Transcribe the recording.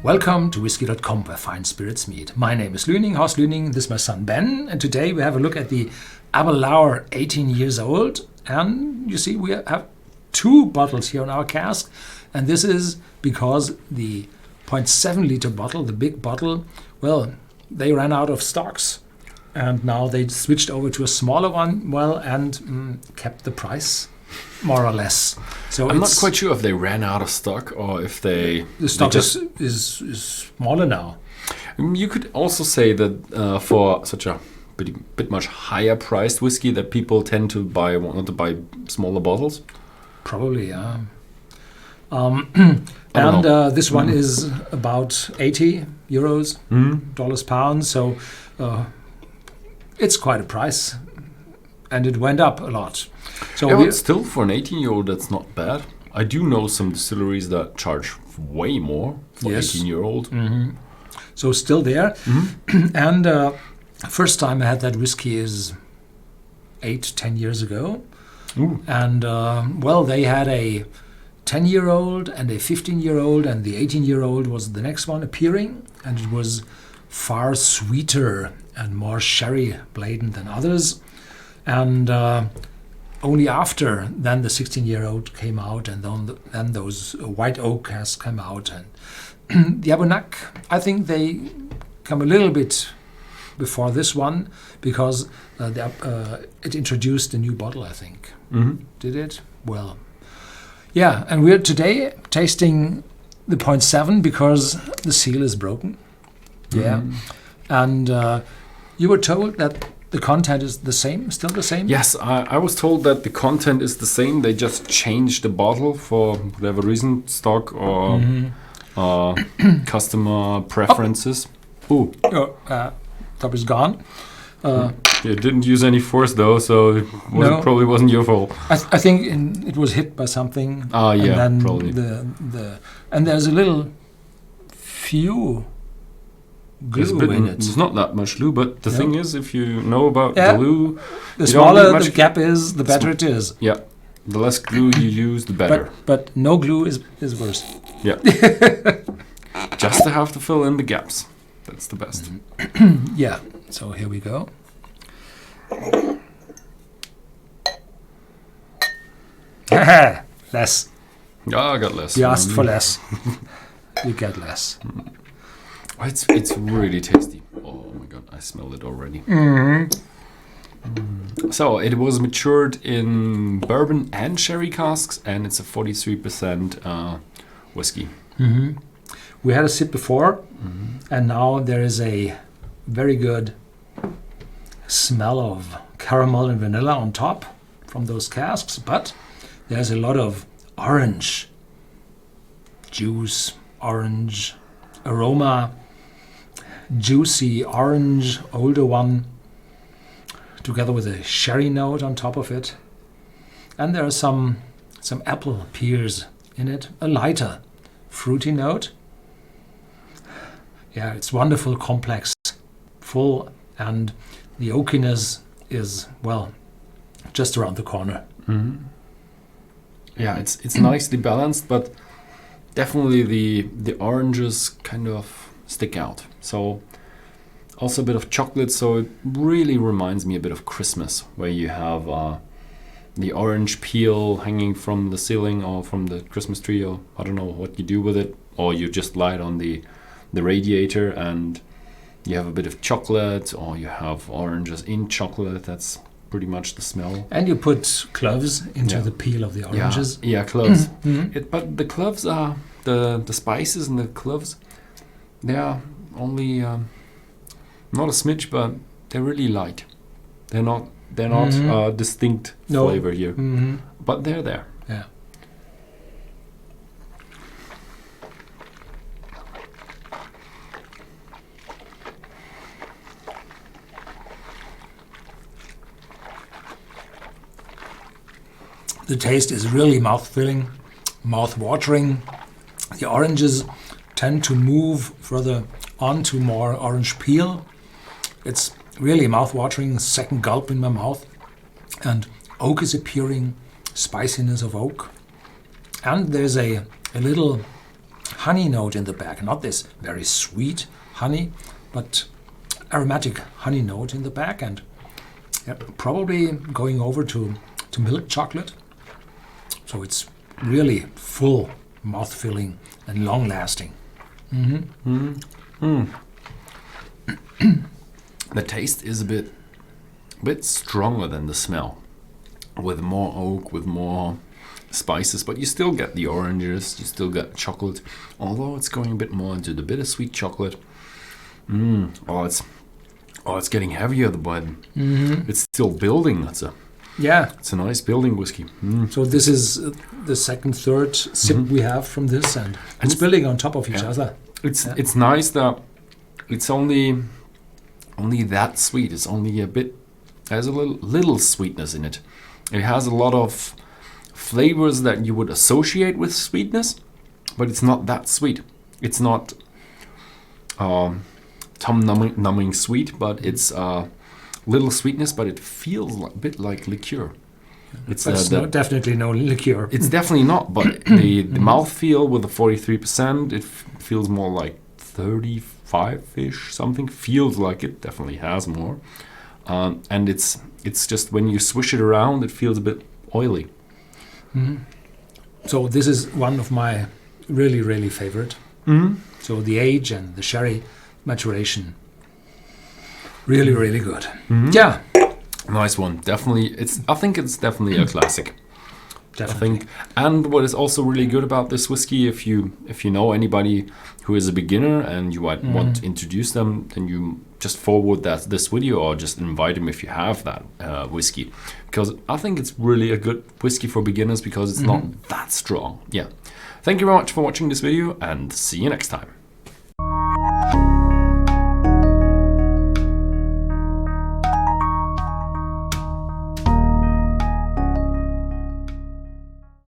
Welcome to Whisky.com, where fine spirits meet. My name is Lüning, Horst Lüning, this is my son Ben, and today we have a look at the Aberlour 18 years old. And you see we have two bottles here on our cask, and this is because the 0.7 liter bottle, the big bottle, well, they ran out of stocks. And now they switched over to a smaller one, and kept the price more or less. So I'm not quite sure if they ran out of stock or if the stock is smaller now. You could also say that for such a bit much higher priced whiskey that people tend to want to buy smaller bottles. Probably, yeah. This one is about 80 euros, dollars, pounds. So it's quite a price, and it went up a lot. So but still, for an 18-year-old, that's not bad. I do know some distilleries that charge way more for 18-year-old. So still there. And first time I had that whiskey is 8-10 years ago. Ooh. And they had a 10-year-old and a 15-year-old, and the 18-year-old was the next one appearing, and it was far sweeter and more sherry blatant than others. And only after then the 16-year-old came out, and then those white oak casks came out. And the Aromatic, I think they come a little bit before this one, because it introduced a new bottle, I think. Did it? Well, yeah, and we're today tasting the 0.7 because the seal is broken. Yeah. And you were told that the content is the same, still the same? Yes, I was told that the content is the same. They just changed the bottle for whatever reason, stock or customer preferences. Oh, top is gone. You didn't use any force though, so it probably wasn't your fault. I think it was hit by something. Yeah, and then probably. And there's a little few glue in it. There's not that much glue, but the thing is, if you know about glue, the smaller the gap is, the better it is. Yeah, the less glue you use, the better. But no glue is worse. Yeah, just to have to fill in the gaps. That's the best. Yeah. So here we go. Less. Yeah, I got less. You asked for less. You get less. It's really tasty. Oh my god, I smell it already. So it was matured in bourbon and sherry casks, and it's a 43% whiskey. We had a sip before, and now there is a very good smell of caramel and vanilla on top from those casks, but there's a lot of orange juice, orange aroma, juicy orange, older one, together with a sherry note on top of it. And there are some apple peels in it, a lighter fruity note. Yeah, it's wonderful, complex, full, and the oakiness is, well, just around the corner. Yeah, it's nicely balanced, but definitely the oranges kind of stick out. So also a bit of chocolate, so it really reminds me a bit of Christmas, where you have the orange peel hanging from the ceiling or from the Christmas tree, or I don't know what you do with it, or you just light on the radiator and you have a bit of chocolate, or you have oranges in chocolate. That's pretty much the smell. And you put cloves into the peel of the oranges. Yeah, cloves. But the cloves are the spices, and the cloves, they are only not a smidge, but they're really light. They're not distinct flavor here, but they're there. Yeah. The taste is really mouth-filling, mouth-watering. The oranges tend to move further on to more orange peel. It's really mouth-watering, second gulp in my mouth. And oak is appearing, spiciness of oak. And there's a little honey note in the back. Not this very sweet honey, but aromatic honey note in the back, and probably going over to milk chocolate. So it's really full, mouth-filling, and long-lasting. The taste is a bit stronger than the smell, with more oak, with more spices, but you still get the oranges, you still get chocolate, although it's going a bit more into the bittersweet chocolate. It's getting heavier, the bud. It's still building. It's a nice building whiskey. So this is the second, third sip we have from this, and it's building on top of each other. It's nice that it's only that sweet. It's only a bit. There's a little sweetness in it. It has a lot of flavors that you would associate with sweetness, but it's not that sweet. It's not tongue-numbing sweet, but it's little sweetness, but it feels a bit like liqueur. It's definitely no liqueur. It's definitely not, but the mouthfeel with the 43%, it feels more like 35-ish something. Feels like it definitely has more. And it's just when you swish it around, it feels a bit oily. So this is one of my really, really favorite. So the age and the sherry maturation, really, really good. Yeah, nice one. Definitely, I think it's definitely a classic. definitely. I think, and what is also really good about this whiskey, if you know anybody who is a beginner and you might want to introduce them, then you just forward this video or just invite them if you have that whiskey, because I think it's really a good whiskey for beginners because it's not that strong. Yeah. Thank you very much for watching this video, and see you next time.